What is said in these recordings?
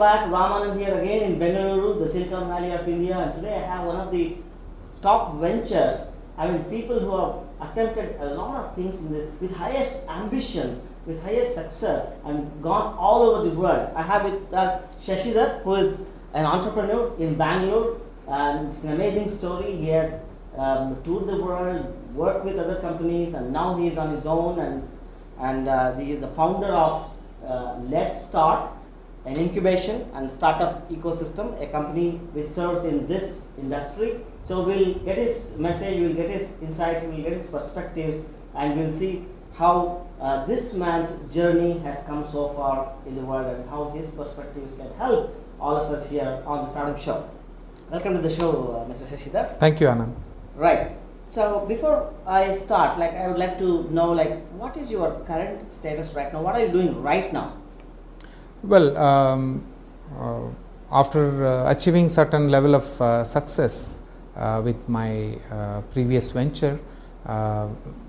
back, Ramanand here again in Bengaluru, the Silicon Valley of India, and today I have one of the top ventures. I mean, people who have attempted a lot of things in this with highest ambitions, with highest success, and gone all over the world. I have with us Shashidhar, who is an entrepreneur in Bangalore, and it's an amazing story. He had toured the world, worked with other companies, and now he is on his own, and he is the founder of Let's Start, an incubation and startup ecosystem, a company which serves in this industry. So we'll get his message, we'll get his insights, we'll get his perspectives, and we'll see how this man's journey has come so far in the world and how his perspectives can help all of us here on the Startup Show. Welcome to the show, Mr. Shashidhar. Thank you, Anand. Right. So before I start, I would like to know, what is your current status right now? What are you doing right now? Well, after achieving certain level of success with my previous venture, I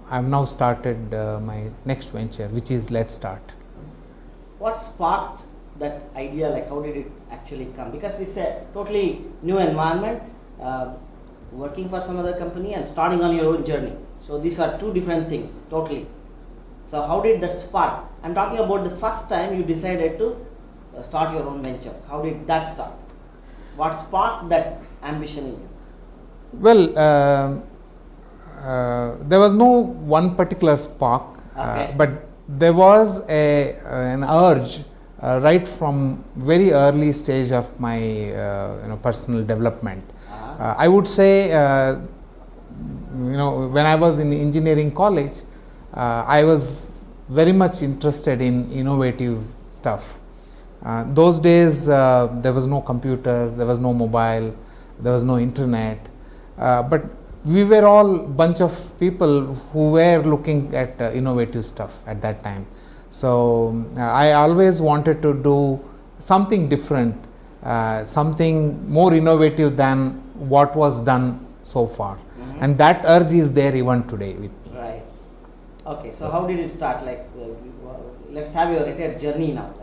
have now started my next venture, which is Let's Start. What sparked that idea? How did it actually come? Because it's a totally new environment, working for some other company and starting on your own journey. So these are two different things, totally. So how did that spark? I'm talking about the first time you decided to start your own venture. How did that start? What sparked that ambition in you? Well, there was no one particular spark, Okay. but there was an urge right from very early stage of my personal development. I would say, when I was in engineering college, I was very much interested in innovative stuff. Those days, there was no computers, there was no mobile, there was no internet, but we were all bunch of people who were looking at innovative stuff at that time. So I always wanted to do something different, something more innovative than what was done so far. Mm-hmm. And that urge is there even today with me. Right. Okay, so how did it start? Let's have your entire journey now.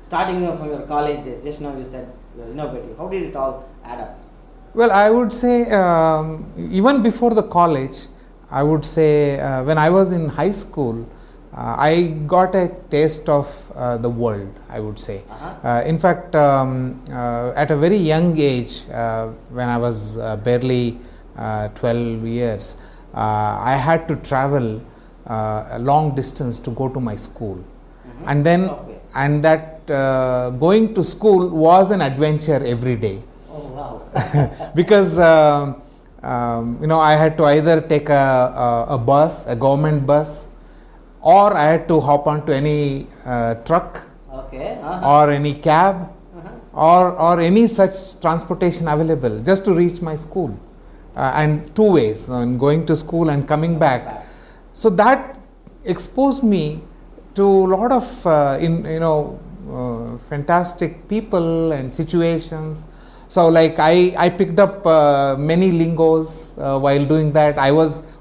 Starting from your college days, just now you said you're innovative. How did it all add up? Well, I would say even before the college, I would say when I was in high school, I got a taste of the world, I would say. In fact, at a very young age, when I was barely 12 years, I had to travel a long distance to go to my school. Mm-hmm. And then, and that going to school was an adventure every day. Oh, wow. Because I had to either take a bus, a government bus, or I had to hop onto any truck, okay. or any cab, or any such transportation available just to reach my school, and two ways, going to school and coming back. So that exposed me to a lot of fantastic people and situations. So I picked up many lingos while doing that.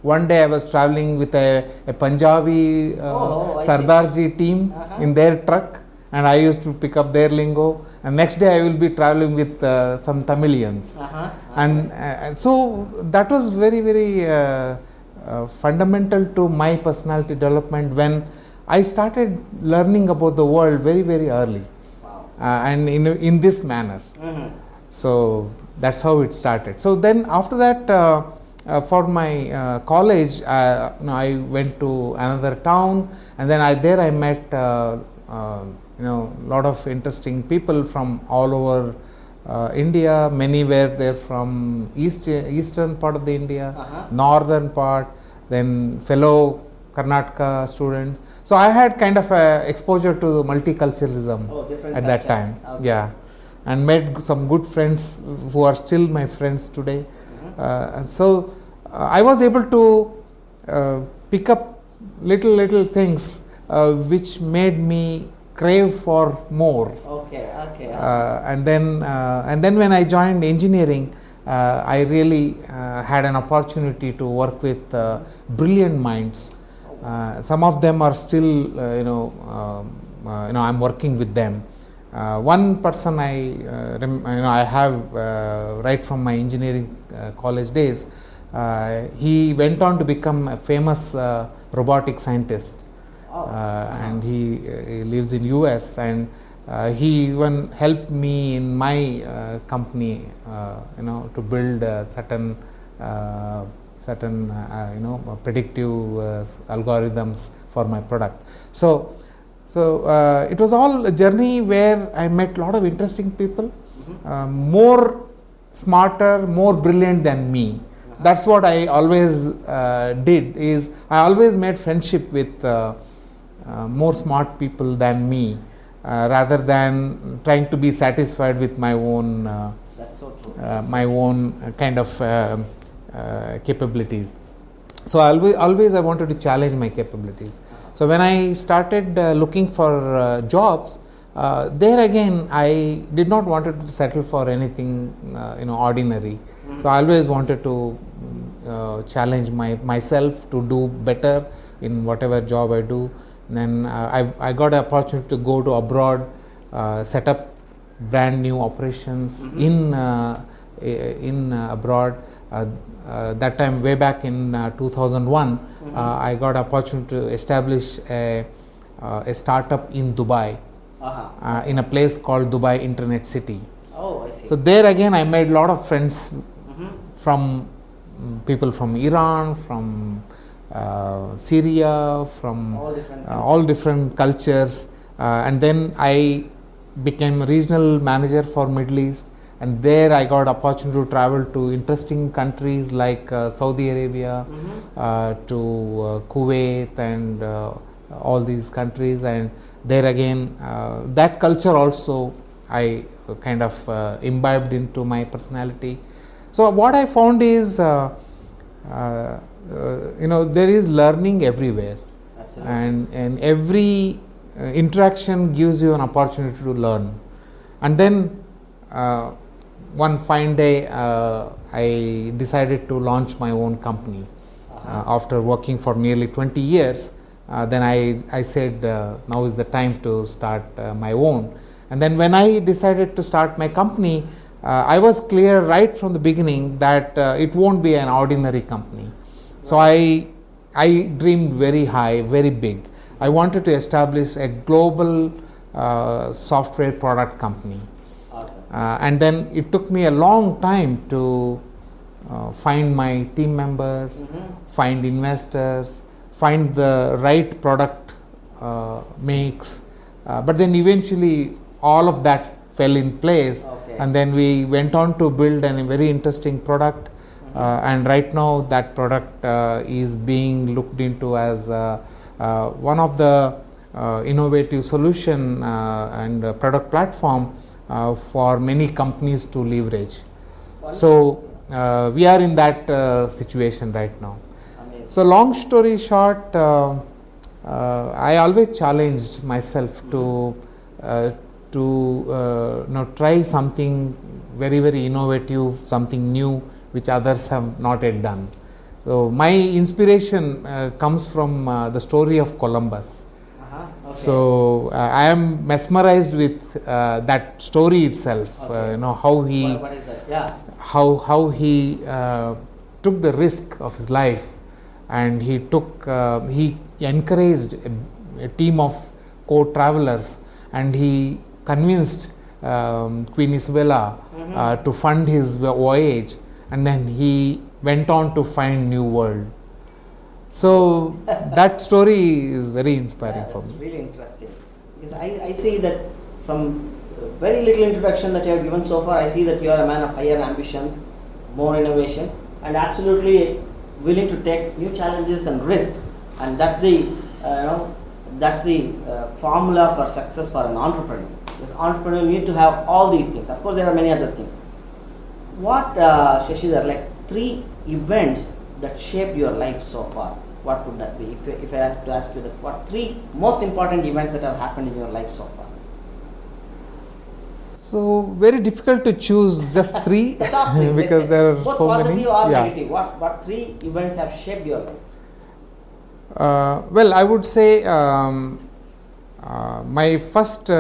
One day I was traveling with a Punjabi Sardarji team in their truck, and I used to pick up their lingo. And next day I will be traveling with some Tamilians. And so that was very, very fundamental to my personality development when I started learning about the world very, very early. Wow. And in this manner. Mm-hmm. So that's how it started. So then after that, for my college, I went to another town, and then there I met lot of interesting people from all over India. Many were there from eastern part of the India, northern part, then fellow Karnataka students. So I had kind of exposure to multiculturalism at that time. Okay. Yeah. And met some good friends who are still my friends today. So I was able to pick up little things which made me crave for more. Okay. And then when I joined engineering, I really had an opportunity to work with brilliant minds. Some of them are still, I'm working with them. One person I have right from my engineering college days. He went on to become a famous robotic scientist, and he lives in US, and he even helped me in my company, to build certain predictive algorithms for my product. So it was all a journey where I met a lot of interesting people, more smarter, more brilliant than me. That's what I always did. Is I always made friendship with more smart people than me, rather than trying to be satisfied with my own That's so true. my own kind of capabilities. So always I wanted to challenge my capabilities. So when I started looking for jobs, there again I did not wanted to settle for anything ordinary. So I always wanted to challenge myself to do better in whatever job I do. And then I got an opportunity to go to abroad, set up brand new operations in abroad. That time, way back in 2001, I got an opportunity to establish a startup in Dubai, in a place called Dubai Internet City. Oh, I see. So there again, I made a lot of friends from people from Iran, from Syria, from all different cultures, and then I became regional manager for Middle East. And there I got opportunity to travel to interesting countries like Saudi Arabia, to Kuwait, and all these countries. And there again, that culture also I kind of imbibed into my personality. So what I found is, there is learning everywhere. Absolutely. And every interaction gives you an opportunity to learn. And then one fine day, I decided to launch my own company. After working for nearly 20 years, then I said, now is the time to start my own. And then when I decided to start my company, I was clear right from the beginning that it won't be an ordinary company. So I dreamed very high, very big. I wanted to establish a global software product company. Awesome. And then it took me a long time to find my team members, find investors, find the right product makes. But then eventually all of that fell in place. And then we went on to build a very interesting product. And right now that product is being looked into as one of the innovative solution and product platform for many companies to leverage. So we are in that situation right now. Amazing. So long story short, I always challenged myself to try something very, very innovative, something new which others have not yet done. So my inspiration comes from the story of Columbus. Okay. So I am mesmerized with that story itself. How he What is that? Yeah. how he took the risk of his life, and he encouraged a team of co-travelers, and he convinced Queen Isabella to fund his voyage, and then he went on to find new world. So that story is very inspiring for me. That's really interesting. Because I see that from very little introduction that you have given so far, I see that you are a man of higher ambitions, more innovation, and absolutely willing to take new challenges and risks. And that's the formula for success for an entrepreneur. This entrepreneur need to have all these things. Of course, there are many other things. What, Shashidhar, like 3 events that shaped your life so far, what would that be? If I had to ask you that, what 3 most important events that have happened in your life so far? So very difficult to choose just 3 The top 3, because there are both so positive many. or negative. What 3 events have shaped your life? Well, I would say my first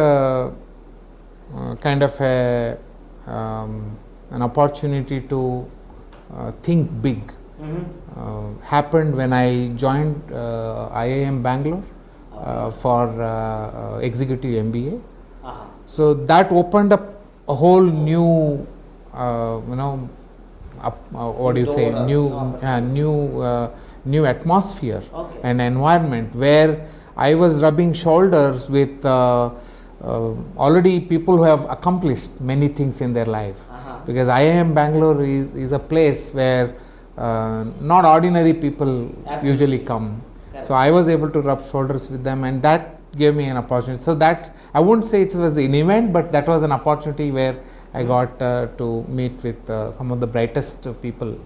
kind of an opportunity to think big happened when I joined IIM Bangalore for executive MBA. So that opened up a whole new, what do you say, new atmosphere and environment where I was rubbing shoulders with already people who have accomplished many things in their life. Because IIM Bangalore is a place where not ordinary people usually come. So I was able to rub shoulders with them, and that gave me an opportunity. So that, I wouldn't say it was an event, but that was an opportunity where I got to meet with some of the brightest people,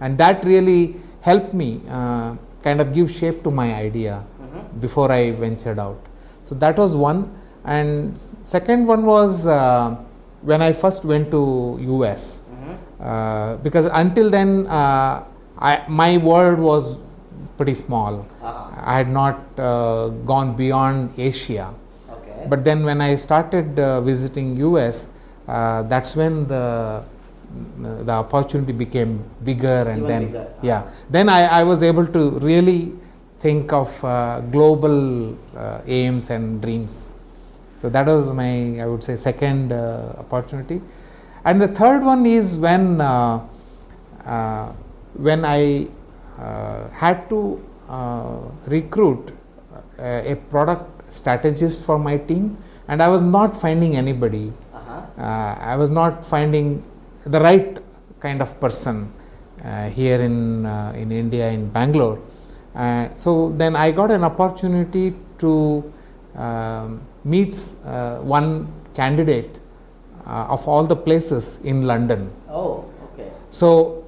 and that really helped me kind of give shape to my idea before I ventured out. So that was one. And second one was when I first went to US, because until then my world was pretty small. I had not gone beyond Asia. But then when I started visiting US, that's when the opportunity became bigger, and Even then bigger. then I was able to really think of global aims and dreams. So that was my, I would say, second opportunity. And the third one is when I had to recruit a product strategist for my team, and I was not finding anybody. I was not finding the right kind of person here in India, in Bangalore. So then I got an opportunity to meet one candidate of all the places in London. So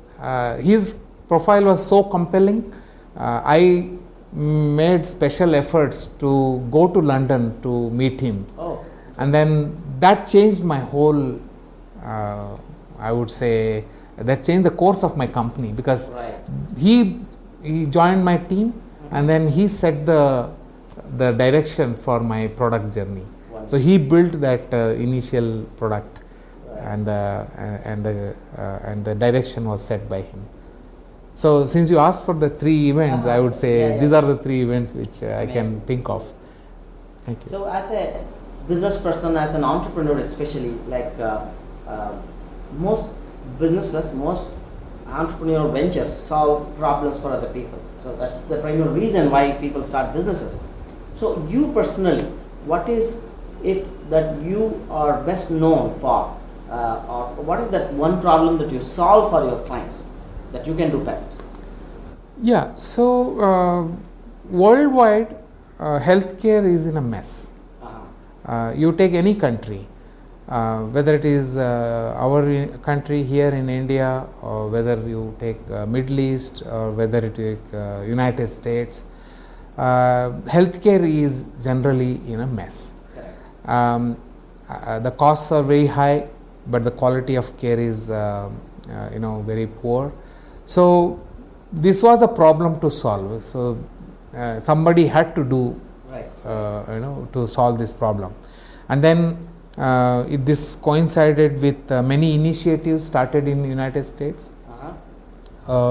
his profile was so compelling. I made special efforts to go to London to meet him. And then that changed my whole, I would say, that changed the course of my company, because he joined my team, and then he set the direction for my product journey. So he built that initial product, and the direction was set by him. So since you asked for the three events, I would say these are the three events which I can think of. Thank you. So as a business person, as an entrepreneur especially, like most businesses, most entrepreneurial ventures solve problems for other people. So that's the primary reason why people start businesses. So you personally, what is it that you are best known for, or what is that one problem that you solve for your clients that you can do best? Yeah, so worldwide healthcare is in a mess. You take any country, whether it is our country here in India, or whether you take Middle East, or whether you take United States, healthcare is generally in a mess. The costs are very high, but the quality of care is very poor. So this was a problem to solve. So somebody had to do to solve this problem, and then this coincided with many initiatives started in the United States,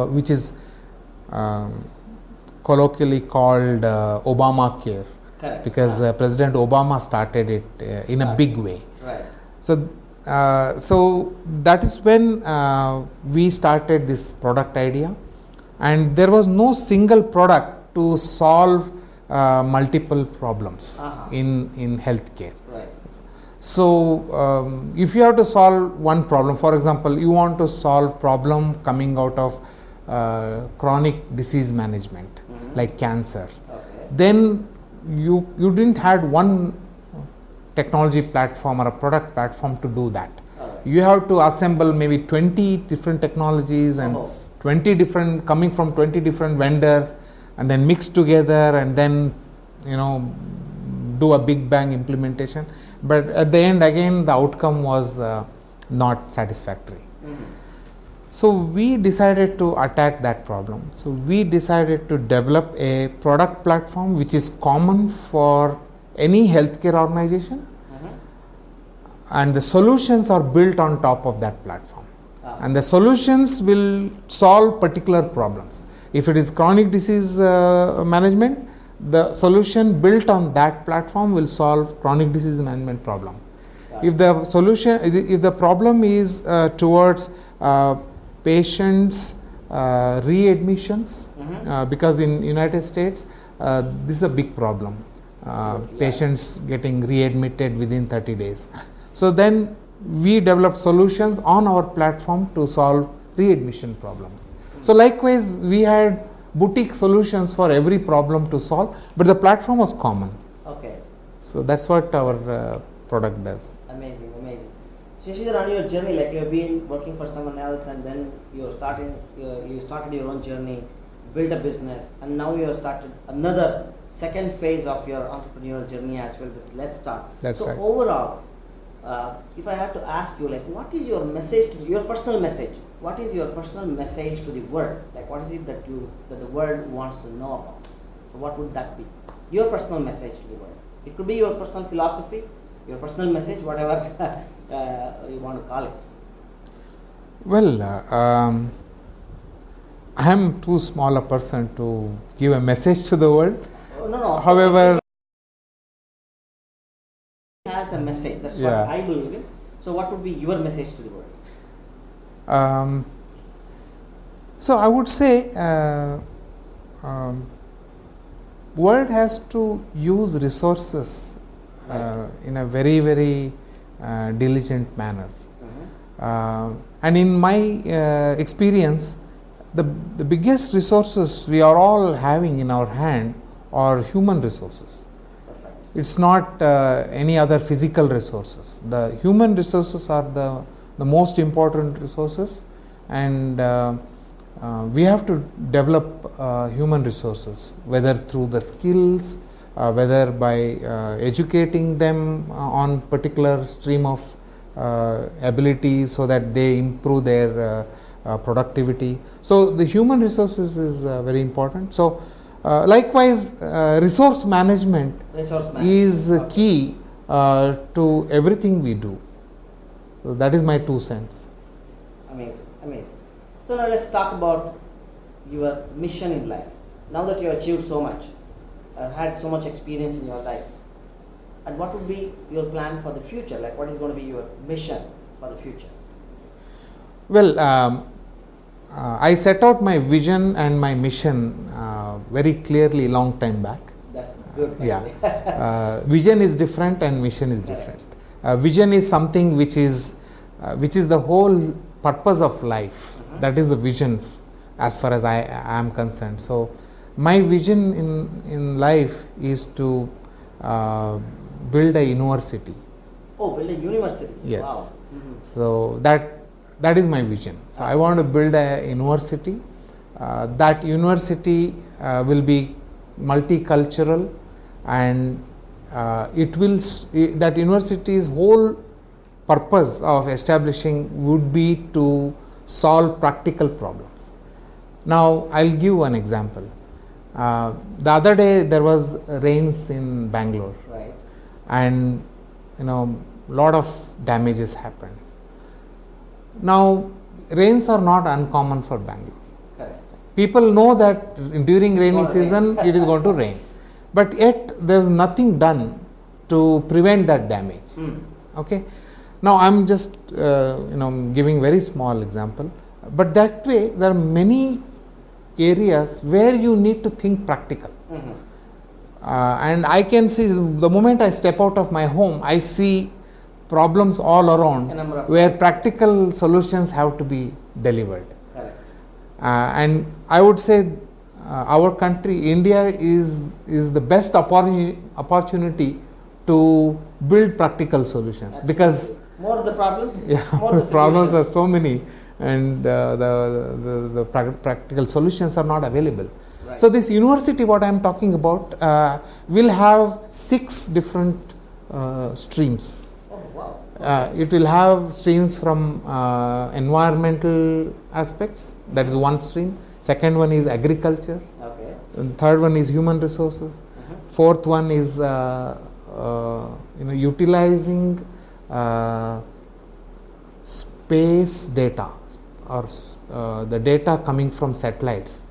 which is colloquially called Obamacare, because President Obama started it in a big way. So that is when we started this product idea, and there was no single product to solve multiple problems in healthcare. So if you have to solve one problem, for example, you want to solve problem coming out of chronic disease management, like cancer, then you didn't have one technology platform or a product platform to do that. You have to assemble maybe 20 different technologies and 20 different, coming from 20 different vendors, and then mix together, and then do a big bang implementation. But at the end, again, the outcome was not satisfactory. So we decided to attack that problem. So we decided to develop a product platform which is common for any healthcare organization, and the solutions are built on top of that platform. And the solutions will solve particular problems. If it is chronic disease management, the solution built on that platform will solve chronic disease management problem. If the solution, if the problem is towards patients readmissions, because in United States this is a big problem. Patients getting readmitted within 30 days. So then we developed solutions on our platform to solve readmission problems. So likewise, we had boutique solutions for every problem to solve, but the platform was common. Okay. So that's what our product does. Amazing, amazing. Shashidhar, on your journey, like you have been working for someone else, and then you started your own journey, built a business, and now you have started another second phase of your entrepreneurial journey as well. Let's start. That's right. So overall, if I have to ask you, like, what is your message, your personal message? What is your personal message to the world? Like, what is it that the world wants to know about? So what would that be? Your personal message to the world. It could be your personal philosophy, your personal message, whatever you want to call it. Well, I am too small a person to give a message to the world. Oh, no. However, has a message. That's what I believe in. So, what would be your message to the world? So I would say, world has to use resources in a very, very diligent manner. And in my experience, the biggest resources we are all having in our hand are human resources. Perfect. It's not any other physical resources. The human resources are the most important resources, and we have to develop human resources, whether through the skills, whether by educating them on particular stream of abilities so that they improve their productivity. So the human resources is very important. So likewise, resource management is key to everything we do. So that is my 2 cents. Amazing, amazing. So now let's talk about your mission in life. Now that you have achieved so much, had so much experience in your life, and what would be your plan for the future? Like, what is going to be your mission for the future? Well, I set out my vision and my mission very clearly long time back. That's good. Vision is different and mission is different. Vision is something which is the whole purpose of life. That is the vision as far as I am concerned. So my vision in life is to build a university. Oh, build a university. Yes. Wow. So that is my vision. So I want to build a university. That university will be multicultural, and that university's whole purpose of establishing would be to solve practical problems. Now I'll give one example. The other day there was rains in Bangalore, Right. and lot of damages happened. Now rains are not uncommon for Bangalore. Correct. People know that during rainy gonna season it is going to rain, but yet there is nothing done to prevent that damage. Okay. Now I'm just giving very small example, but that way there are many areas where you need to think practical. And I can see the moment I step out of my home, I see problems all around where practical solutions have to be delivered. Correct. And I would say our country, India, is the best opportunity to build practical solutions. Absolutely. Because more the problems, more the the problems are solutions. so many, and the practical solutions are not available. Right. So this university, what I am talking about, will have 6 different streams. Oh, wow. It will have streams from environmental aspects, that is one stream. Second one is agriculture. Okay. And third one is human resources. Fourth one is utilizing uh, space data or the data coming from satellites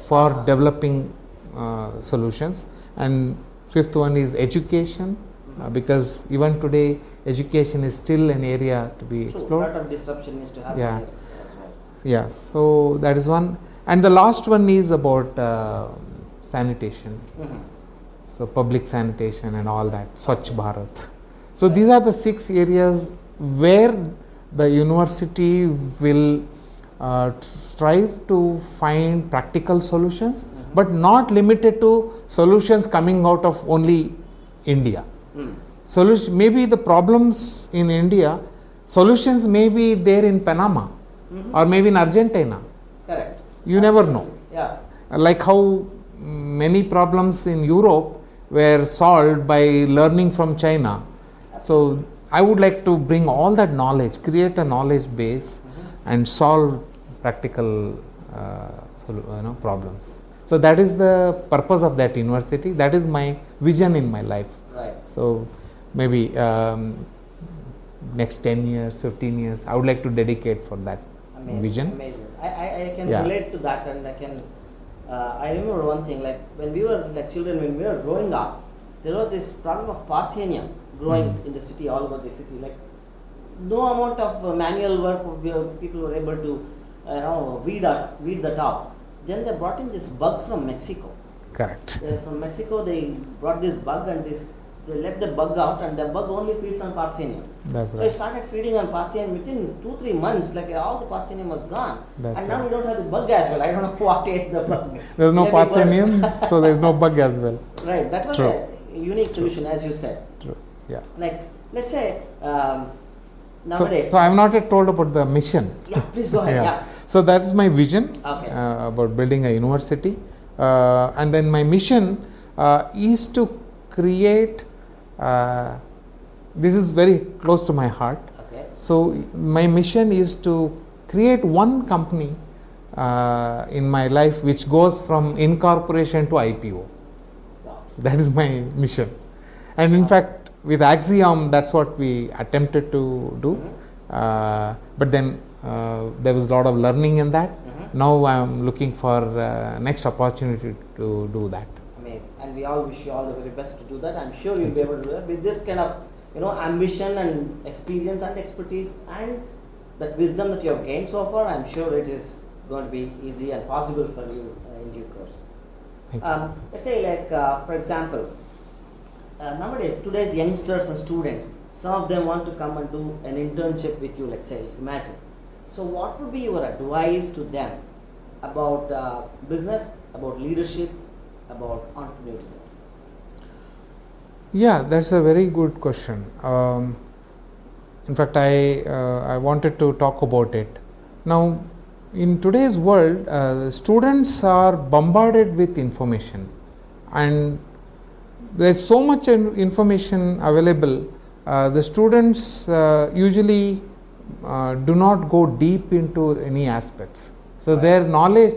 for developing solutions. And fifth one is education, because even today education is still an area to be explored. A lot of disruption needs to happen. Yeah. Here as well. Yeah, so that is one. And the last one is about sanitation. So public sanitation and all that, Swachh Bharat. So these are the 6 areas where the university will strive to find practical solutions, but not limited to solutions coming out of only India. Solution, maybe the problems in India, solutions may be there in Panama or maybe in Argentina. Correct. You never know. Yeah. Like how many problems in Europe were solved by learning from China. So I would like to bring all that knowledge, create a knowledge base and solve practical problems. So that is the purpose of that university. That is my vision in my life. Right. So maybe next 10 years, 15 years, I would like to dedicate for that vision. Amazing. I can relate to that, and I remember one thing, like when we were like children, when we were growing up, there was this problem of Parthenium growing in the city, all over the city. Like no amount of manual work people were able to weed that out. Then they brought in this bug from Mexico. Correct. From Mexico they brought this bug, and they let the bug out, and the bug only feeds on Parthenium. That's So right. I started feeding on Parthenium. Within 2-3 months, like all the Parthenium was gone. That's And now right. we don't have the bug as well. I don't know what ate the bug. There's no Maybe Parthenium, birds. so there's no bug as well. Right, that was True. a unique solution, as you said. True. Yeah. Like, let's say nowadays. So I'm not yet told about the mission. Yeah, please go ahead. Yeah. So that is my vision Okay. about building a university, and then my mission is to create. This is very close to my heart. Okay. So my mission is to create one company in my life which goes from incorporation to IPO. Wow. That is my mission. And in fact, with Axiom, that's what we attempted to do. But then there was a lot of learning in that. Now I'm looking for next opportunity to do that. Amazing. And we all wish you all the very best to do that. I'm sure you'll be able to do that with this kind of ambition and experience and expertise and that wisdom that you have gained so far. I'm sure it is going to be easy and possible for you in due course. Thank you. Let's say, like for example, nowadays, today's youngsters and students, some of them want to come and do an internship with you. Let's say, imagine. So, what would be your advice to them about business, about leadership, about entrepreneurship? Yeah, that's a very good question. In fact, I wanted to talk about it. Now, in today's world, students are bombarded with information, and there's so much information available. The students usually do not go deep into any aspects. So their knowledge,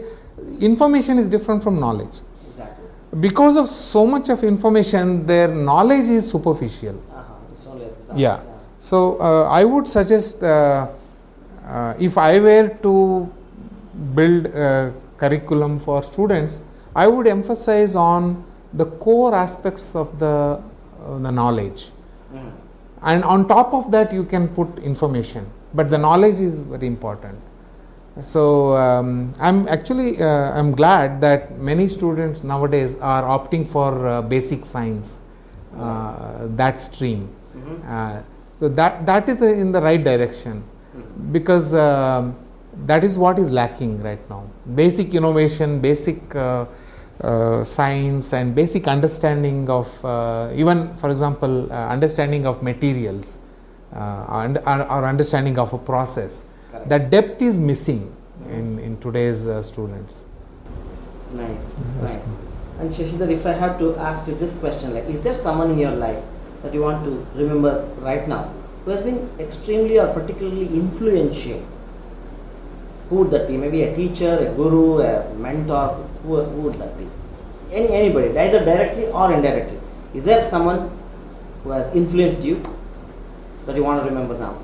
information is different from knowledge. Exactly. Because of so much of information, their knowledge is superficial. It's only at the top. Yeah. So I would suggest if I were to build a curriculum for students, I would emphasize on the core aspects of the knowledge. And on top of that, you can put information, but the knowledge is very important. So I'm actually I'm glad that many students nowadays are opting for basic science, that stream. So that is in the right direction, because that is what is lacking right now. Basic innovation, basic science, and basic understanding of even, for example, understanding of materials or understanding of a process. Correct. That depth is missing in today's students. Nice. That's Nice. good. And Shashidhar, if I have to ask you this question, like, is there someone in your life that you want to remember right now who has been extremely or particularly influential? Who would that be? Maybe a teacher, a guru, a mentor. Who would that be? Anybody, either directly or indirectly. Is there someone who has influenced you? that you want to remember now?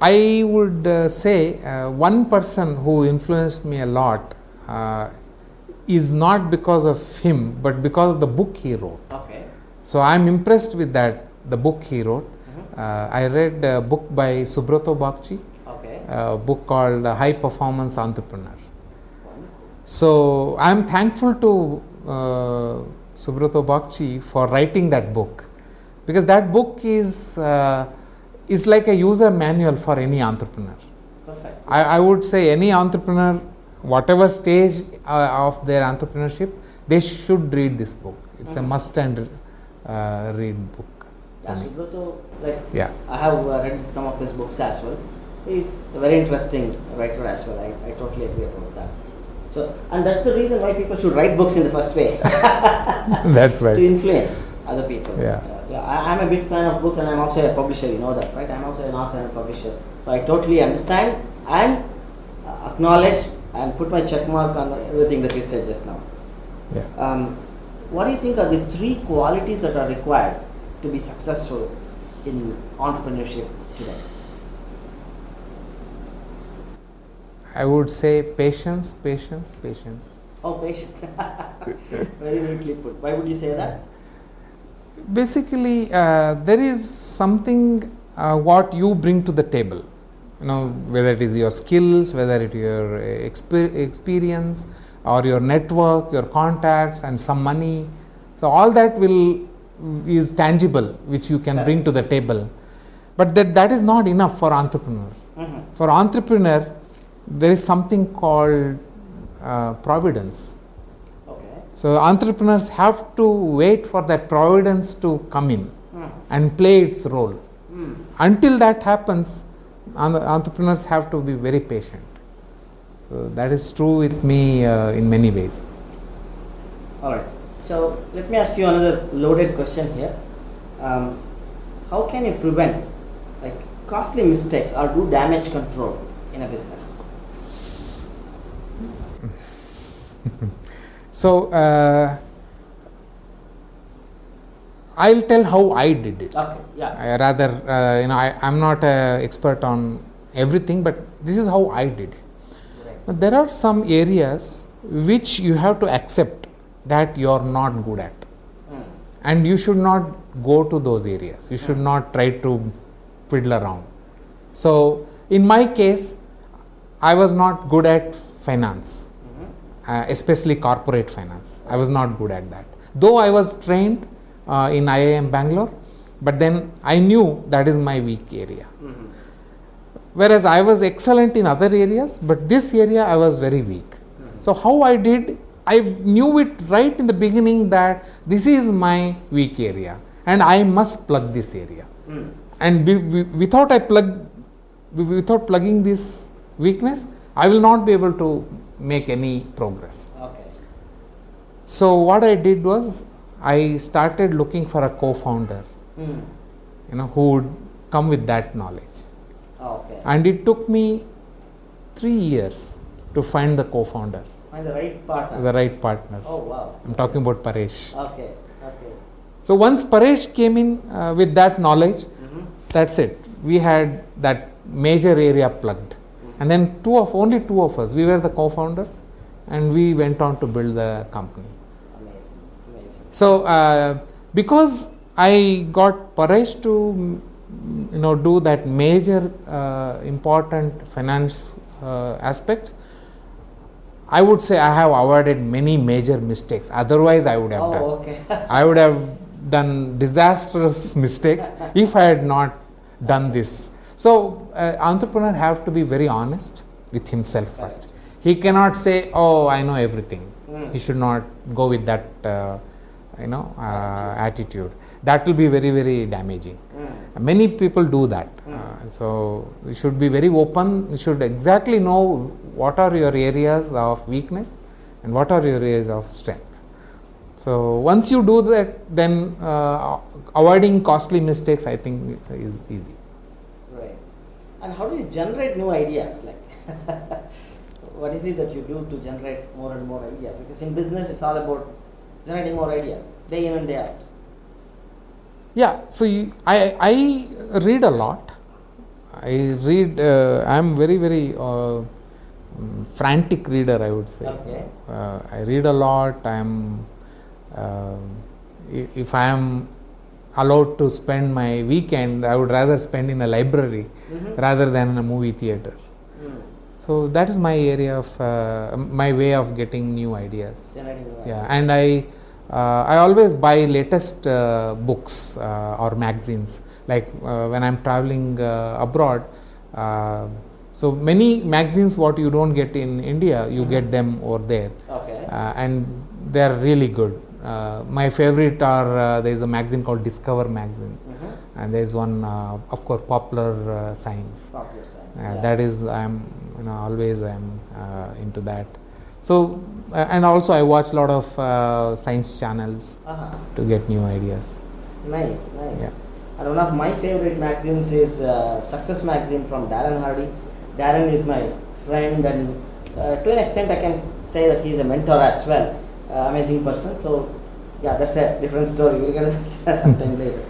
I would say one person who influenced me a lot is not because of him, but because of the book he wrote. Okay. So I am impressed with the book he wrote. I read a book by Subrata Bagchi, Okay. a book called High Performance Entrepreneur. So I am thankful to Subrata Bagchi for writing that book, because that book is like a user manual for any entrepreneur. Perfect. I would say any entrepreneur, whatever stage of their entrepreneurship, they should read this book. It's a must and read book. Yeah, Subrata, like, Yeah. I have read some of his books as well. He's a very interesting writer as well. I totally agree about that. So, and that's the reason why people should write books in the first way. That's right. To influence other people. Yeah. I'm a big fan of books, and I'm also a publisher, you know that, right? I'm also an author and a publisher. So I totally understand and acknowledge and put my check mark on everything that you said just now. Yeah. What do you think are the 3 qualities that are required to be successful in entrepreneurship today? I would say patience, patience, patience. Oh, patience. Very neatly put. Why would you say that? Basically, there is something what you bring to the table. You know, whether it is your skills, whether it is your experience, or your network, your contacts, and some money. So all that is tangible, which you can bring to the table. But that is not enough for entrepreneur. For entrepreneur, there is something called providence. Okay. So entrepreneurs have to wait for that providence to come in and play its role. Until that happens, entrepreneurs have to be very patient. So that is true with me in many ways. All right. So let me ask you another loaded question here. How can you prevent like costly mistakes or do damage control in a business? So I'll tell how I did it. Okay. Yeah. I'm not an expert on everything, but this is how I did it. Right. There are some areas which you have to accept that you are not good at, and you should not go to those areas. You should not try to fiddle around. So in my case, I was not good at finance, especially corporate finance. I was not good at that. Though I was trained in IIM Bangalore, but then I knew that is my weak area. Whereas I was excellent in other areas, but this area I was very weak. So how I did, I knew it right in the beginning that this is my weak area and I must plug this area. And without plugging this weakness, I will not be able to make any progress. Okay. So what I did was I started looking for a co-founder, who would come with that knowledge. Okay. And it took me 3 years to find the co-founder. Find the right partner. The right partner. Oh wow. I'm talking about Paresh. Okay. Okay. So once Paresh came in with that knowledge, that's it. We had that major area plugged. And then only two of us, we were the co-founders, and we went on to build the company. Amazing. Amazing. So because I got Paresh to do that major important finance aspects, I would say I have avoided many major mistakes. Otherwise, I would have done. Okay. I would have done disastrous mistakes if I had not done this. So, entrepreneur have to be very honest with himself first. He cannot say, "Oh, I know everything." He should not go with that, attitude. That will be very, very damaging. Many people do that. So you should be very open. You should exactly know what are your areas of weakness and what are your areas of strength. So once you do that, then avoiding costly mistakes, I think, is easy. Right. And how do you generate new ideas? Like, what is it that you do to generate more and more ideas? Because in business, it's all about generating more ideas, day in and day out. Yeah, so I read a lot. I read. I'm very frantic reader, I would say. Okay. I read a lot. I'm if I am allowed to spend my weekend, I would rather spend in a library rather than in a movie theater. So that is my area of my way of getting new ideas. Yeah, and I always buy latest books or magazines. Like when I'm traveling abroad, so many magazines what you don't get in India, you get them over there. Okay. And they are really good. My favorite are there is a magazine called Discover magazine, and there is one of course Popular Science. Popular Science. That is I'm always I'm into that. So and also I watch a lot of science channels to get new ideas. Nice. Yeah. And one of my favorite magazines is Success Magazine from Darren Hardy. Darren is my friend, and to an extent I can say that he is a mentor as well. Amazing person. So yeah, that's a different story. We'll get to that sometime later.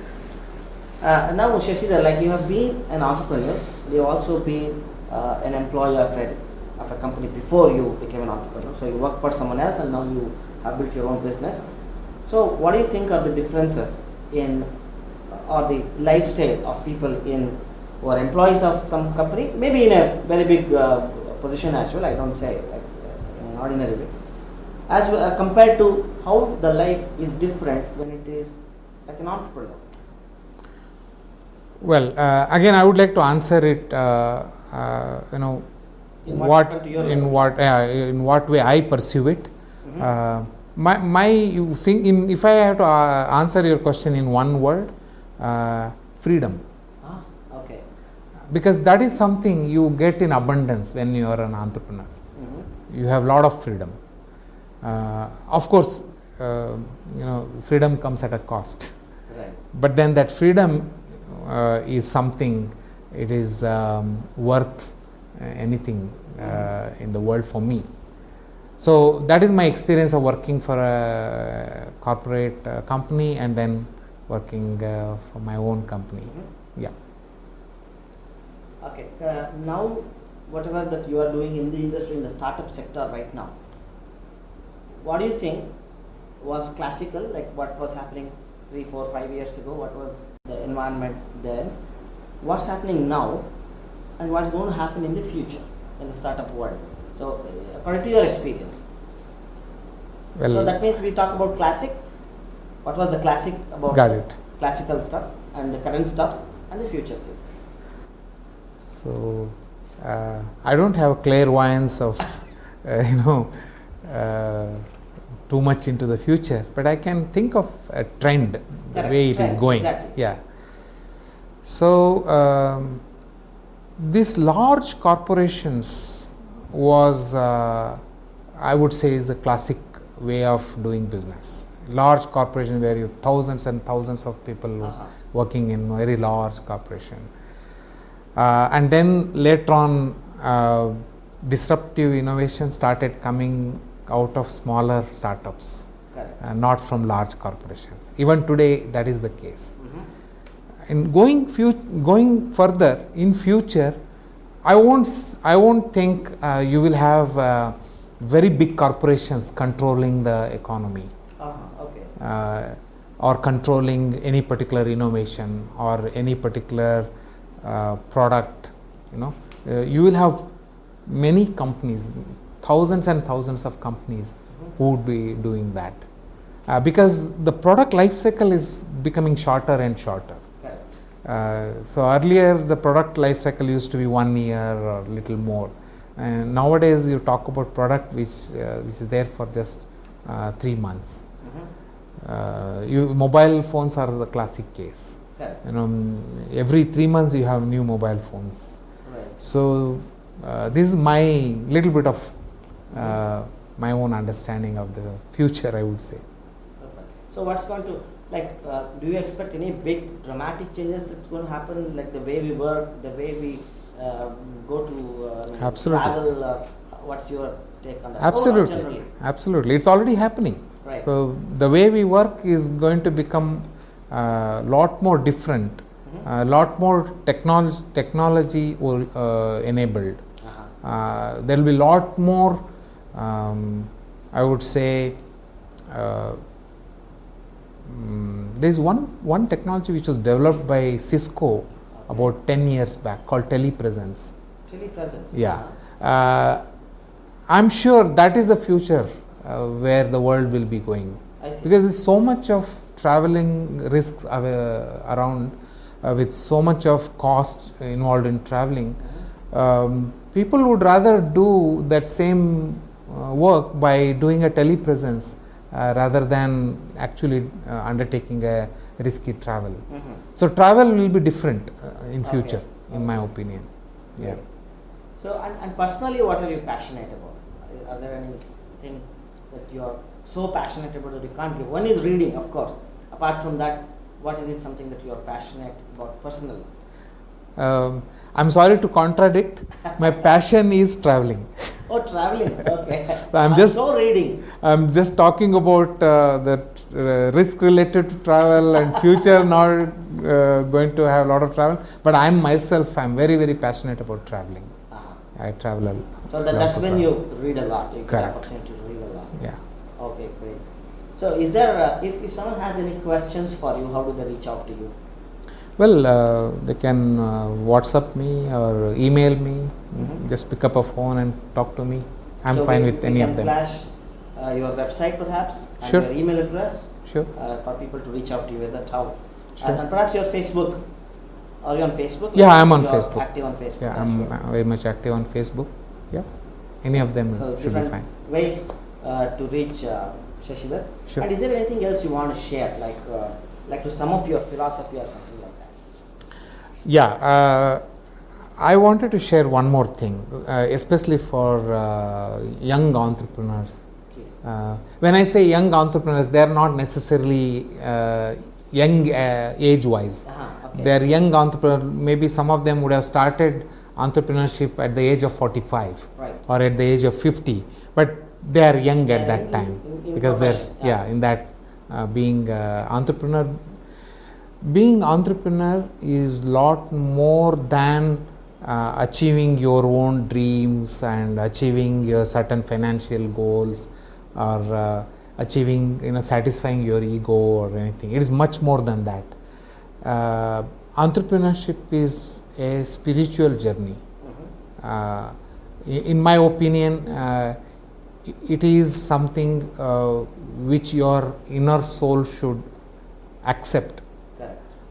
Now Shashidhar, like you have been an entrepreneur, you have also been an employee of a company before you became an entrepreneur. So you worked for someone else and now you have built your own business. So what do you think are the differences in or the lifestyle of people who are employees of some company, maybe in a very big position as well, I don't say like in an ordinary way, as well, compared to how the life is different when it is like an entrepreneur? Well, again, I would like to answer it. In what way I perceive it. You think if I have to answer your question in one word, freedom. Okay. Because that is something you get in abundance when you are an entrepreneur. You have a lot of freedom. Of course, freedom comes at a cost. Right. But then that freedom is something, it is worth anything in the world for me. So that is my experience of working for a corporate company and then working for my own company. Yeah. Okay. Now, whatever that you are doing in the industry, in the startup sector right now, what do you think was classical, like what was happening 3, 4, 5 years ago? What was the environment then? What's happening now? And what's going to happen in the future in the startup world? So, according to your experience. Well, so that means we talk about classic. What was the classic about? Got it. Classical stuff and the current stuff and the future things. So, I don't have clairvoyance of, too much into the future, but I can think of a trend, the way it is going. Exactly. Yeah. So, these large corporations was, I would say, is a classic way of doing business. Large corporation where you have thousands and thousands of people working in very large corporation. And then later on, disruptive innovation started coming out of smaller startups, not from large corporations. Even today, that is the case. And going further in future, I won't think you will have very big corporations controlling the economy, or controlling any particular innovation or any particular product. You will have many companies, thousands and thousands of companies who would be doing that, because the product life cycle is becoming shorter and shorter. So earlier the product life cycle used to be 1 year or little more, and nowadays you talk about product which is there for just 3 months. Mobile phones are the classic case. Every 3 months you have new mobile phones. So this is my little bit of my own understanding of the future, I would say. So what's going to, do you expect any big dramatic changes that's going to happen, like the way we work, the way we go to travel? What's your take on that? Absolutely. It's already happening. Right. So the way we work is going to become lot more different, a lot more technology enabled. There will be lot more, I would say, there is one technology which was developed by Cisco about 10 years back called telepresence. Telepresence? Yeah. I'm sure that is the future where the world will be going. Because there's so much of traveling risks around, with so much of cost involved in traveling. People would rather do that same work by doing a telepresence rather than actually undertaking a risky travel. So travel will be different in future, in my opinion. Yeah. So and personally, what are you passionate about? Are there anything that you are so passionate about that you can't give? One is reading, of course. Apart from that, what is it something that you are passionate about personally? I'm sorry to contradict. My passion is traveling. Oh, traveling. Okay. I'm just so reading. I'm just talking about the risk related to travel and future not going to have a lot of travel. But I'm very, very passionate about traveling. I travel a lot. So that's when you read a lot. You get opportunity to read a lot. Yeah. Okay, great. So is there, if someone has any questions for you, how do they reach out to you? Well, they can WhatsApp me or email me. Just pick up a phone and talk to me. I'm fine with any of them. Flash your website perhaps and Sure. your email address. Sure. For people to reach out to you. Is that how? Sure. And perhaps your Facebook. Are you on Facebook? Yeah, I'm on Facebook. Active on Facebook. Yeah, I'm very much active on Facebook. Yeah, any of them should be fine. Ways to reach Shashidhar. Sure. And is there anything else you want to share, like to sum up your philosophy or something like that? Yeah, I wanted to share one more thing, especially for young entrepreneurs. When I say young entrepreneurs, they are not necessarily young age-wise. Okay. They are young entrepreneurs. Maybe some of them would have started entrepreneurship at the age of 45 or at the age of 50, but they are young at that time because they're in that being entrepreneur. Being entrepreneur is lot more than achieving your own dreams and achieving your certain financial goals or achieving, satisfying your ego or anything. It is much more than that. Entrepreneurship is a spiritual journey. In my opinion, it is something which your inner soul should accept.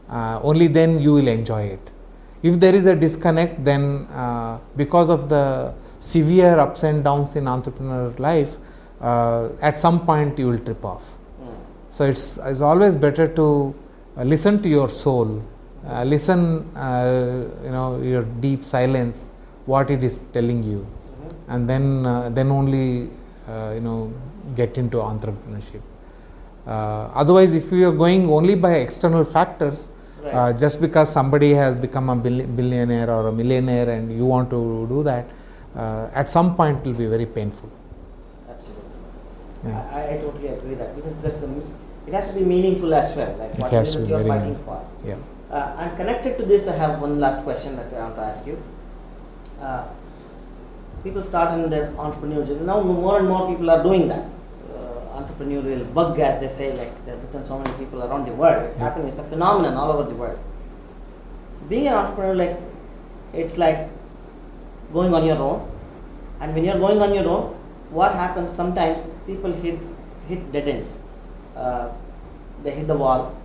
Only then you will enjoy it. If there is a disconnect, then because of the severe ups and downs in entrepreneur life, at some point you will trip off. So it's always better to listen to your soul, listen your deep silence, what it is telling you, and then only get into entrepreneurship. Otherwise, if you are going only by external factors, just because somebody has become a billionaire or a millionaire and you want to do that, at some point it will be very painful. Absolutely. I totally agree that, because it has to be meaningful as well, like what is it you are fighting for. Yeah. And connected to this, I have one last question that I want to ask you. People start in their entrepreneurial journey. Now more and more people are doing that. Entrepreneurial bug, as they say, like there have become so many people around the world. It's happening. It's a phenomenon all over the world. Being an entrepreneur, it's like going on your own. And when you're going on your own, what happens? Sometimes people hit dead ends. They hit the wall.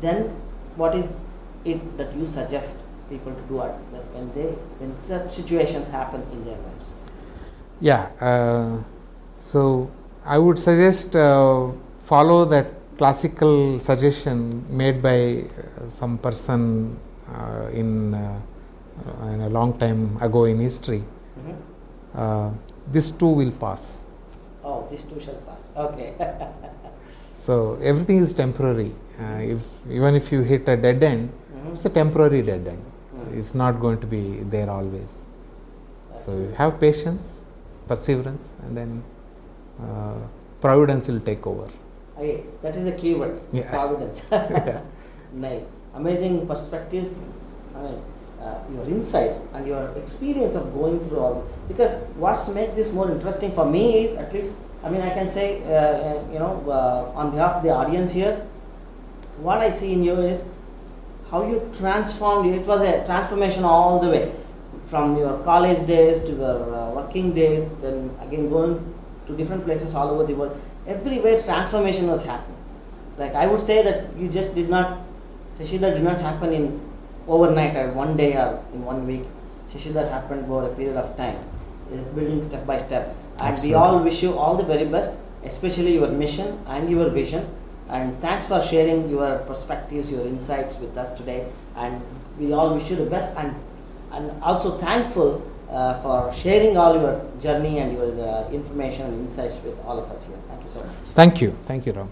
Then, what is it that you suggest people to do when such situations happen in their lives? Yeah. So I would suggest follow that classical suggestion made by some person in a long time ago in history. This too will pass. Oh, this too shall pass. Okay. So everything is temporary. Even if you hit a dead end, it's a temporary dead end. It's not going to be there always. So you have patience, perseverance, and then providence will take over. Okay, that is the key word. Yeah. Providence. Nice, amazing perspectives. I mean, your insights and your experience of going through all. Because what's make this more interesting for me is, at least, I mean, I can say, on behalf of the audience here, what I see in you is how you transformed. It was a transformation all the way, from your college days to your working days, then again going to different places all over the world. Everywhere transformation was happening. Like I would say that you just did not, Shashidhar did not happen in overnight or one day or in 1 week. Shashidhar happened over a period of time, building step by step. And Absolutely. we all wish you all the very best, especially your mission and your vision. And thanks for sharing your perspectives, your insights with us today. And we all wish you the best, and also thankful for sharing all your journey and your information and insights with all of us here. Thank you so much. Thank you, Ram.